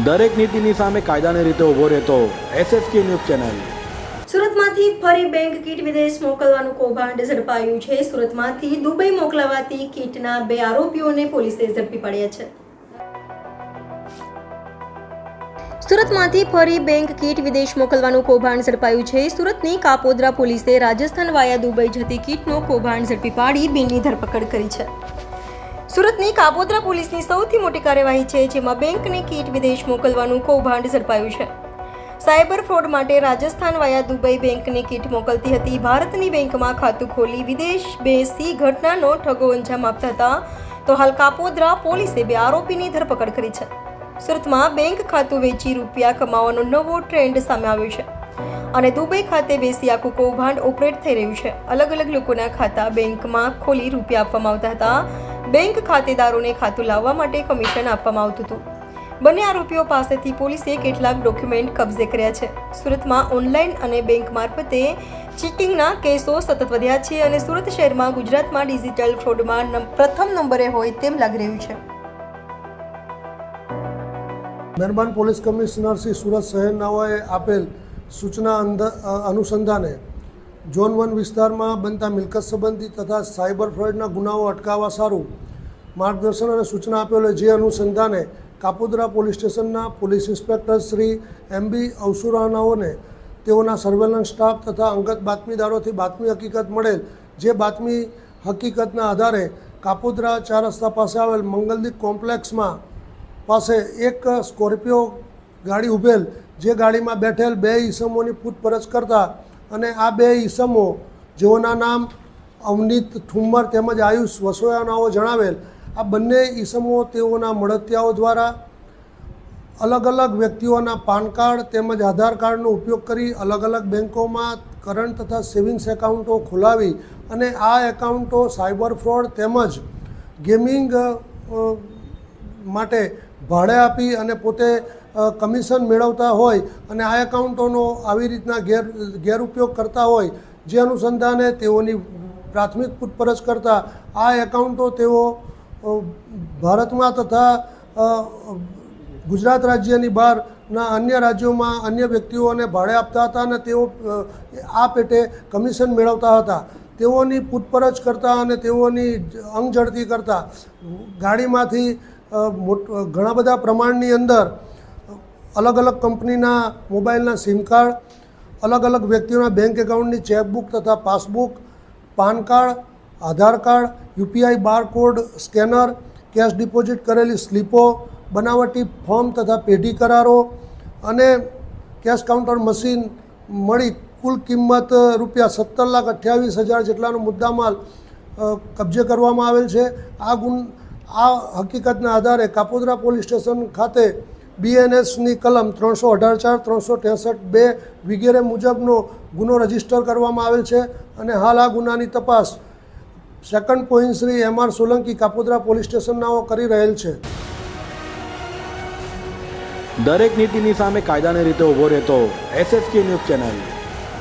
દરેક નીતિની સામે કાયદાની રીતે ઊભો રહેતો SSK ન્યૂઝ ચેનલ। સુરતમાંથી ફરી બેંક કીટ વિદેશ મોકલવાનું કૌભાંડ ઝડપાયું છે। સુરતમાંથી દુબઈ મોકલાવાતી કીટના 2 આરોપીઓને પોલીસે ઝડપી પાડ્યા છે। સુરતમાંથી ફરી બેંક કીટ વિદેશ મોકલવાનું કૌભાંડ ઝડપાયું છે। સુરતની કાપોદ્રા પોલીસે રાજસ્થાન વાયા દુબઈ જતી કીટનો કૌભાંડ ઝડપી પાડી 2ની ધરપકડ કરી છે। સુરતની કાપોદ્રા પોલીસની સૌથી મોટી કાર્યવાહી છે, જેમાં બેંકની કીટ વિદેશ મોકલવાનું કૌભાંડ ઝડપાયું છે। સાયબર ફ્રોડ માટે રાજસ્થાન વાયા દુબઈ બેંકની કીટ મોકલતી હતી। ભારતની બેંકમાં ખાતું ખોલી વિદેશ બેસી ઘટનાનો ઠગો અંજામ આપતા હતા। તો હાલ કાપોદ્રા પોલીસે 2 આરોપીની ધરપકડ કરી છે। સુરતમાં બેંક ખાતું વેચી રૂપિયા કમાવાનો નવો ટ્રેન્ડ સામે આવ્યો છે અને દુબઈ ખાતે બેસી આખું કૌભાંડ ઓપરેટ થઈ રહ્યું છે। અલગ અલગ લોકોના ખાતા બેંકમાં ખોલી રૂપિયા આપવામાં આવતા હતા। બેંક ખાતેદારોને ખાતું લાવવા માટે કમિશન આપવામાં આવતું હતું। બંને આરોપીઓ પાસેથી પોલીસે કેટલાક ડોક્યુમેન્ટ કબજે કર્યા છે। સુરતમાં ઓનલાઈન અને બેંક મારફતે ચીટિંગના કેસો સતત વધ્યા છે અને સુરત શહેરમાં ગુજરાતમાં ડિજિટલ ફ્રોડમાં પ્રથમ નંબરે હોય તેમ લાગી રહ્યું છે। મહેરબાન પોલીસ કમિશનર શ્રી સુરત શહેરનાઓએ આપેલ સૂચના અનુસંધાને ઝોન 1 વિસ્તારમાં બનતા મિલકત સંબંધી તથા સાયબર ફ્રોડના ગુનાઓ અટકાવવા સારું માર્ગદર્શન અને સૂચના આપેલ, જે અનુસંધાને કાપોદ્રા પોલીસ સ્ટેશનના પોલીસ ઇન્સ્પેક્ટર શ્રી MB અવસુરાનાઓને તેઓના સર્વેલન્સ સ્ટાફ તથા અંગત બાતમીદારોથી બાતમી હકીકત મળેલ, જે બાતમી હકીકતના આધારે કાપોદ્રા 4 રસ્તા પાસે આવેલ મંગલદીપ કોમ્પ્લેક્સમાં પાસે એક સ્કોર્પિયો ગાડી ઉભેલ, જે ગાડીમાં બેઠેલ 2 ઈસમોની પૂછપરછ કરતા અને આ 2 ઈસમો જેઓના નામ અવનીત ઠુમ્મર તેમજ આયુષ વસોયાનાઓ જણાવેલ, આ બંને ઈસમો તેઓના મળતિયાઓ દ્વારા અલગ અલગ વ્યક્તિઓના પાન કાર્ડ તેમજ આધાર કાર્ડનો ઉપયોગ કરી અલગ અલગ બેન્કોમાં કરંટ તથા સેવિંગ્સ એકાઉન્ટો ખોલાવી અને આ એકાઉન્ટો સાયબર ફ્રોડ તેમજ ગેમિંગ માટે ભાડે આપી અને પોતે કમિશન મેળવતા હોય અને આ એકાઉન્ટોનો આવી રીતના ગેરઉપયોગ કરતા હોય, જે અનુસંધાને તેઓની પ્રાથમિક પૂછપરછ કરતા આ એકાઉન્ટો તેઓ ભારતમાં તથા ગુજરાત રાજ્યની બહારના અન્ય રાજ્યોમાં અન્ય વ્યક્તિઓને ભાડે આપતા હતા અને તેઓ આ પેટે કમિશન મેળવતા હતા। તેઓની પૂછપરછ કરતા અને તેઓની અંગઝડતી કરતા ગાડીમાંથી ઘણા બધા પ્રમાણની અંદર અલગ અલગ કંપનીના મોબાઈલના સિમ કાર્ડ, અલગ અલગ વ્યક્તિઓના બેંક એકાઉન્ટની ચેકબુક તથા passbook, PAN card, Aadhaar card, UPI barcode scanner, cash deposit કરેલી સ્લીપો, બનાવટી ફોર્મ તથા પેઢી કરારો અને કેશ કાઉન્ટર મશીન મળી કુલ કિંમત રૂપિયા 17,28,000 જેટલાનો મુદ્દામાલ કબજે કરવામાં આવેલ છે। આ હકીકતના આધારે કાપોદ્રા પોલીસ સ્ટેશન ખાતે BNSની કલમ 318(4), 363(2) વગેરે મુજબનો ગુનો રજીસ્ટર કરવામાં આવેલ છે અને હાલ આ ગુનાની તપાસ second point Shri MR Solanki Kapodra police સ્ટેશનનાઓ કરી રહેલ છે। દરેક નીતિની સામે કાયદાની રીતે ઊભો રહેતો SSK ન્યૂઝ ચેનલ।